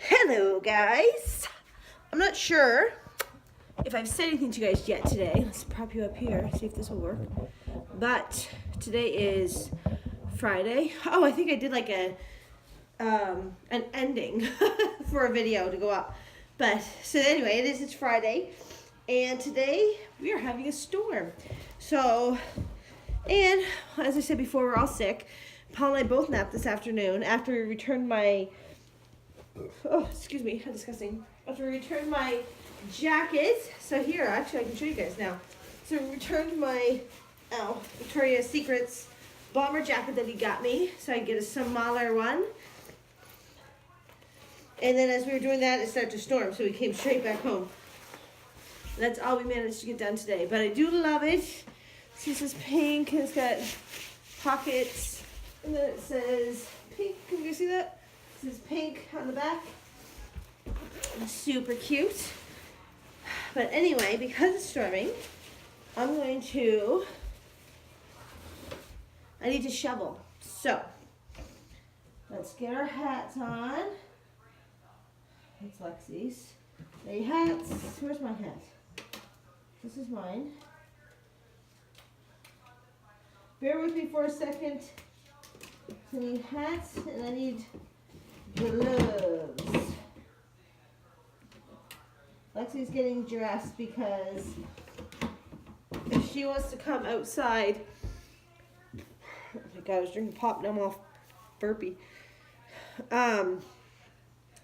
Hello guys. I'm not sure if I've said anything to you guys yet today. Let's prop you up here, see if this will work. But today is Friday. Oh, I think I did like an ending for a video to go up. But so anyway, it's Friday, and today we are having a storm. So, and as I said before, we're all sick. Paul and I both napped this afternoon after we returned my, oh, excuse me, how disgusting. After we returned my jacket. So here, actually I can show you guys now. So we returned my, Victoria's Secret's bomber jacket that he got me. So I get a smaller one. And then as we were doing that, it started to storm. So we came straight back home. That's all we managed to get done today. But I do love it. See, this is pink and it's got pockets. And then it says pink. Can you guys see that? It says pink on the back. Super cute. But anyway, because it's storming, I need to shovel. So, let's get our hats on. It's Lexi's. The hats. Where's my hat? This is mine. Bear with me for a second. I need hats and I need gloves. Lexi's getting dressed because if she wants to come outside, oh my God, I was drinking pop, now I'm all burpy.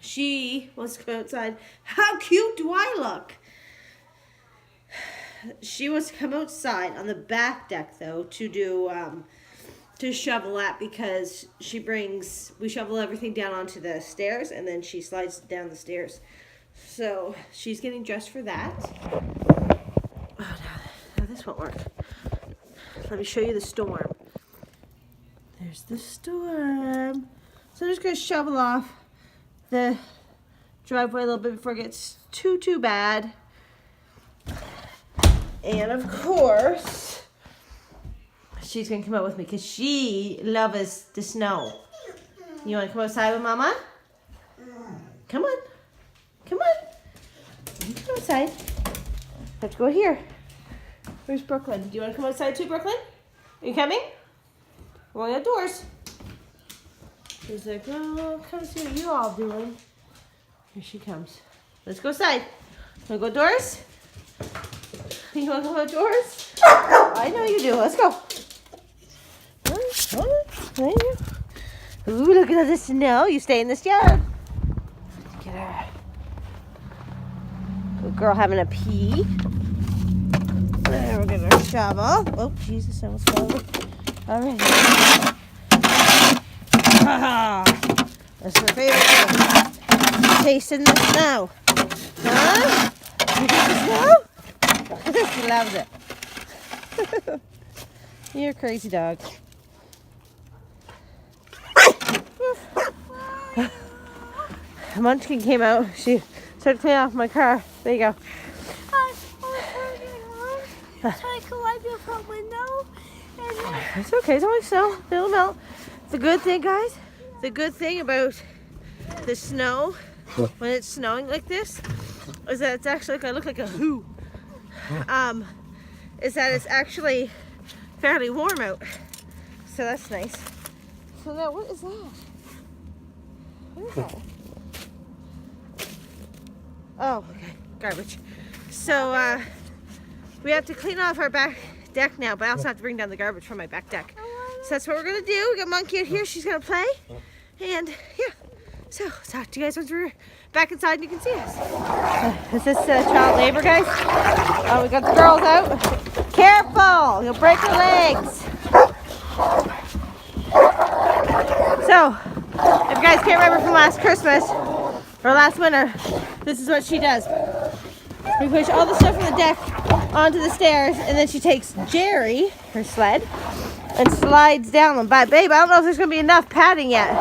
She wants to come outside. How cute do I look? She wants to come outside on the back deck though to do to shovel at, because we shovel everything down onto the stairs and then she slides down the stairs. So she's getting dressed for that. Oh, now this won't work. Let me show you the storm. There's the storm. So I'm just going to shovel off the driveway a little bit before it gets too bad. And of course, she's going to come out with me because she loves the snow. You want to come outside with Mama? Come on. Come on. You can come outside. Let's go here. Where's Brooklyn? Do you want to come outside too, Brooklyn? Are you coming? We're going outdoors. She's like, oh, come see what you all doing. Here she comes. Let's go outside. Want to go outdoors? You want to go outdoors? I know you do. Let's go. Ooh, look at all the snow. You stay in this yard. Get her. Good girl having a pee. There, we'll get our shovel. Oh, Jesus, I almost fell over. All right. That's her favorite thing. Tasting the snow. Huh? You get the snow? She loves it. You're a crazy dog. Munchkin came out. She started cleaning off my car. There you go. So I can wipe your front window. It's okay. It's only snow. It'll melt. The good thing, guys, the good thing about the snow, when it's snowing like this, is that it's actually, I look like a who. Is that it's actually fairly warm out. So that's nice. So now, what is that? What is that? Oh, okay, garbage. So we have to clean off our back deck now, but I also have to bring down the garbage from my back deck. So that's what we're gonna do. We got Monkey out here, she's gonna play. And yeah, so I'll talk to you guys once we're back inside and you can see us. Is this child labor, guys? Oh, we got the girls out. Careful, you'll break your legs. So, if you guys can't remember from last Christmas, or last winter, this is what she does. We push all the stuff from the deck onto the stairs, and then she takes Jerry, her sled, and slides down them. But babe, I don't know if there's going to be enough padding yet.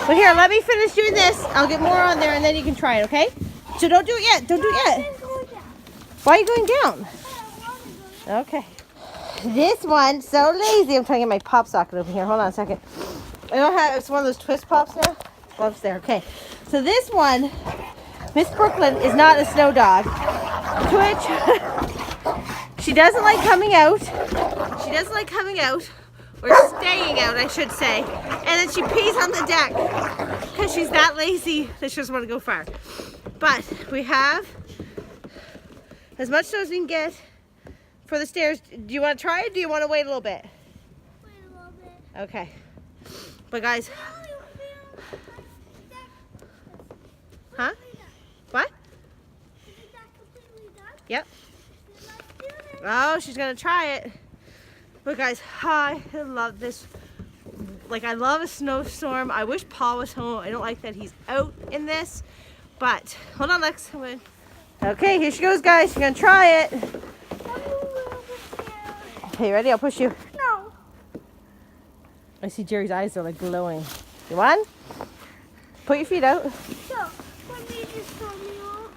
But here, let me finish doing this. I'll get more on there, and then you can try it, okay? So don't do it yet. Don't do it yet. Why are you going down? Okay. This one's so lazy. I'm trying to get my pop socket over here. Hold on a second. I don't have, it's one of those twist pops now. Love's there. Okay. So this one, Miss Brooklyn is not a snow dog. Twitch, she doesn't like coming out. She doesn't like coming out, or staying out, I should say. And then she pees on the deck because she's that lazy that she doesn't want to go far. But we have as much snow as we can get for the stairs. Do you want to try it? Or do you want to wait a little bit? Wait a little bit. Okay. But guys, huh? What? Is that completely done? Yep. Let's do this. Oh, she's gonna try it. But guys, I love this. Like, I love a snowstorm. I wish Paul was home. I don't like that he's out in this. But hold on, Lex. Come in. Okay, here she goes, guys. She's gonna try it. I'm a little bit scared. Okay, you ready? I'll push you. No. I see Jerry's eyes are like glowing. You want? Put your feet out. So, let me just throw me off.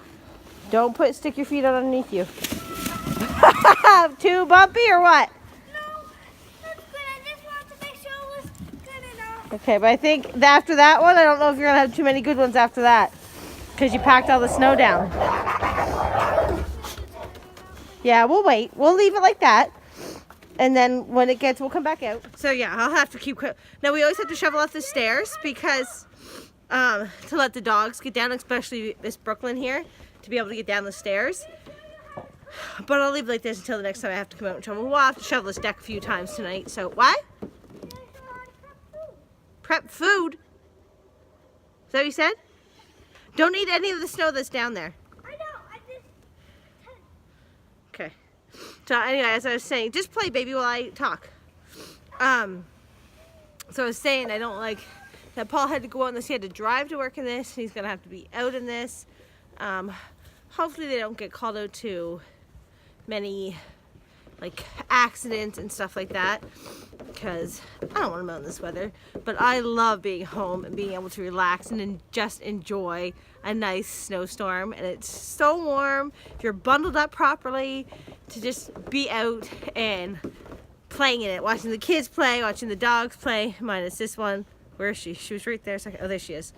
Don't stick your feet out underneath you. Too bumpy or what? No, that's good. I just wanted to make sure it was good enough. Okay, but I think after that one, I don't know if you're gonna have too many good ones after that, because you packed all the snow down. Yeah, we'll wait. We'll leave it like that, and then when it gets, we'll come back out. So yeah, I'll have to keep. Now we always have to shovel off the stairs because to let the dogs get down, especially Miss Brooklyn here, to be able to get down the stairs. But I'll leave it like this until the next time I have to come out and shovel. We'll have to shovel this deck a few times tonight. So what? Prep food? Is that what you said? Don't eat any of the snow that's down there. I know. I just. Okay. So anyway, as I was saying, just play, baby, while I talk. So I was saying I don't like that Paul had to go out in this. He had to drive to work in this. He's gonna have to be out in this. Hopefully they don't get called out to many like accidents and stuff like that, because I don't want them out in this weather. But I love being home and being able to relax and just enjoy a nice snowstorm. And it's so warm if you're bundled up properly to just be out and playing in it, watching the kids play, watching the dogs play. Minus this one. Where is she? She was right there a second. Oh, there she is.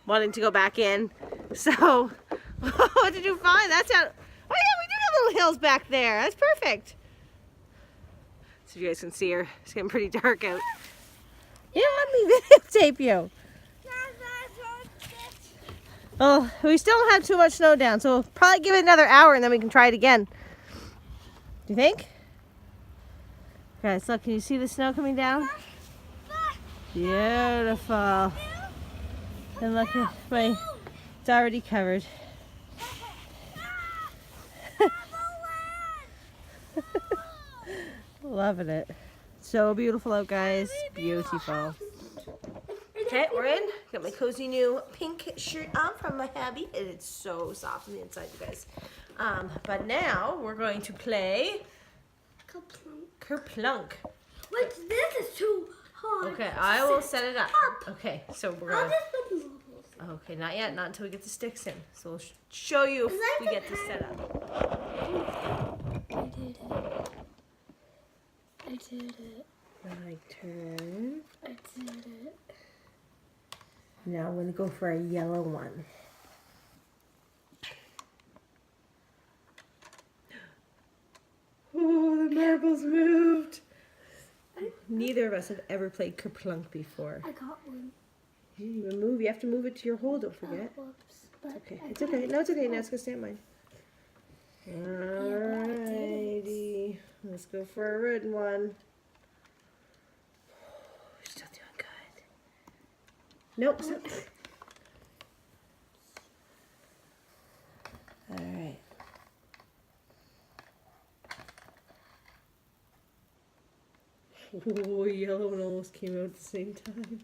Wanting to go back in. So what did you find? That's out. Oh yeah, we do have little hills back there. That's perfect. So you guys can see her. It's getting pretty dark out. You don't let me videotape you. Oh, we still don't have too much snow down, so we'll probably give it another hour and then we can try it again. Do you think? Guys, look, can you see the snow coming down? Beautiful. And look at my, it's already covered. Loving it. So beautiful out, guys. Beautiful. Okay, we're in. Got my cozy new pink shirt on from my hubby. And it's so soft on the inside, you guys. But now we're going to play Kerplunk. Wait, this is too hard. Okay, I will set it up. Okay, so we're I'll gonna. just put the bubbles. Okay, not yet. Not until we get the sticks in. So we'll show you if we get this set up. I did it. I did it. My turn. I did it. Now I'm gonna go for a yellow one. Oh, the marbles moved. Neither of us have ever played Kerplunk before. I got one. You didn't even move. You have to move it to your hole. Don't forget. Whoops. But Okay, it's okay. No, it's okay. Now it's gonna stay on mine. Alrighty. Let's go for a red one. Still doing good. Nope. Alright. Oh, yellow one almost came out at the same time.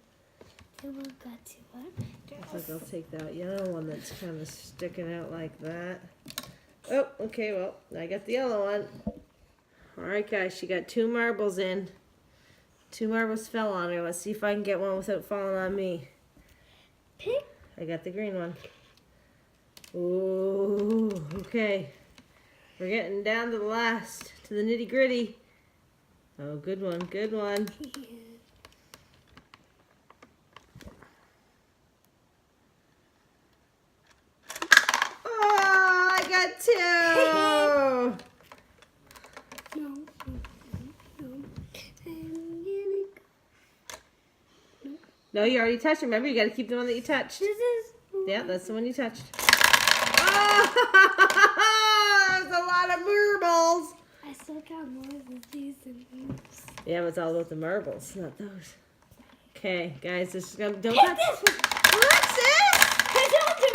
They will got to one. Looks like I'll take that yellow one that's kind of sticking out like that. Oh, okay, well, I got the yellow one. Alright guys, she got 2 marbles in. 2 marbles fell on her. Let's see if I can get one without falling on me. Pink. I got the green one. Ooh, okay. We're getting down to the last, to the nitty gritty. Oh, good one, good one. No, you already touched it. Remember, you got to keep the one that you touched. This is. Yeah, that's the one you touched. Oh, that's a lot of marbles. I still got more than these and these. Yeah, but it's all about the marbles, not those. Okay, guys, this is gonna don't Pick touch. this one. What's this? I told you.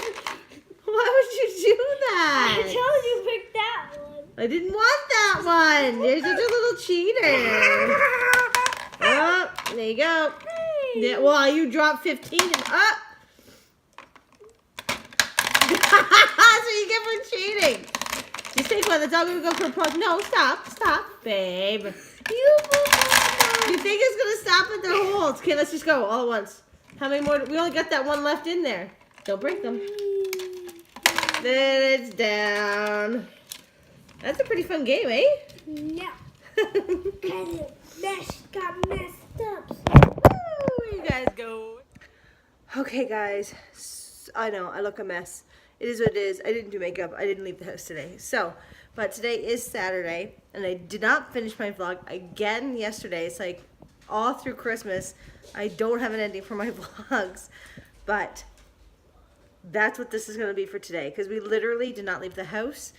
Why would you do that? I told you pick that one. I didn't want that one. You're such a little cheater. Oh, there you go. Yeah, well, you dropped 15 and up. So you get for cheating. Just take one. That's all gonna go for a point. No, stop, babe. You think it's gonna stop at their holds? Okay, let's just go all at once. How many more? We only got that one left in there. Don't break them. Then it's down. That's a pretty fun game, eh? No. Because it got messed up. Where you guys go? Okay, guys. I know, I look a mess. It is what it is. I didn't do makeup. I didn't leave the house today. So, but today is Saturday, and I did not finish my vlog again yesterday. It's like all through Christmas, I don't have an ending for my vlogs. But that's what this is going to be for today, because we literally did not leave the house.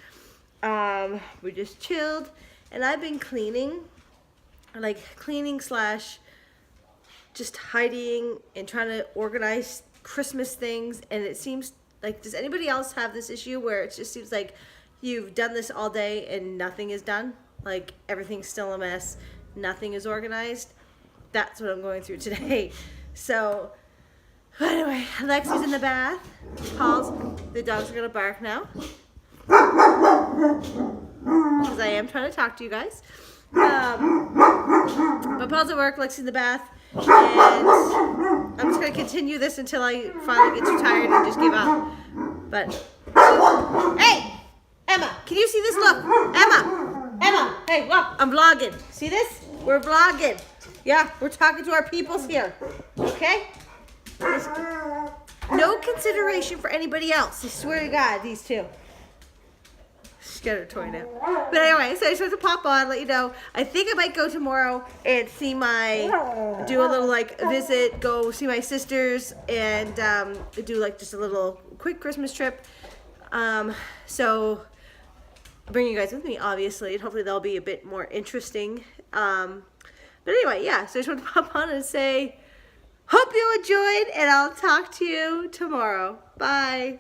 We just chilled, and I've been cleaning, like cleaning slash just hiding and trying to organize Christmas things. And it seems like, does anybody else have this issue where it just seems like you've done this all day and nothing is done? Like everything's still a mess, nothing is organized. That's what I'm going through today. So anyway, Lexi's in the bath. The dogs are gonna bark now, because I am trying to talk to you guys. But Paul's at work, Lexi's in the bath, and I'm just gonna continue this until I finally get too tired and just give up. But hey, Emma, can you see this? Look, Emma, hey, look, I'm vlogging. See this? We're vlogging. Yeah, we're talking to our peoples here. Okay? No consideration for anybody else. I swear to God, these two. She's got her toy now. But anyway, so I just wanted to pop on, let you know. I think I might go tomorrow and see do a little like visit, go see my sisters, and do like just a little quick Christmas trip. So I'll bring you guys with me, obviously, and hopefully they'll be a bit more interesting. But anyway, yeah, so I just wanted to pop on and say, hope you enjoyed, and I'll talk to you tomorrow. Bye.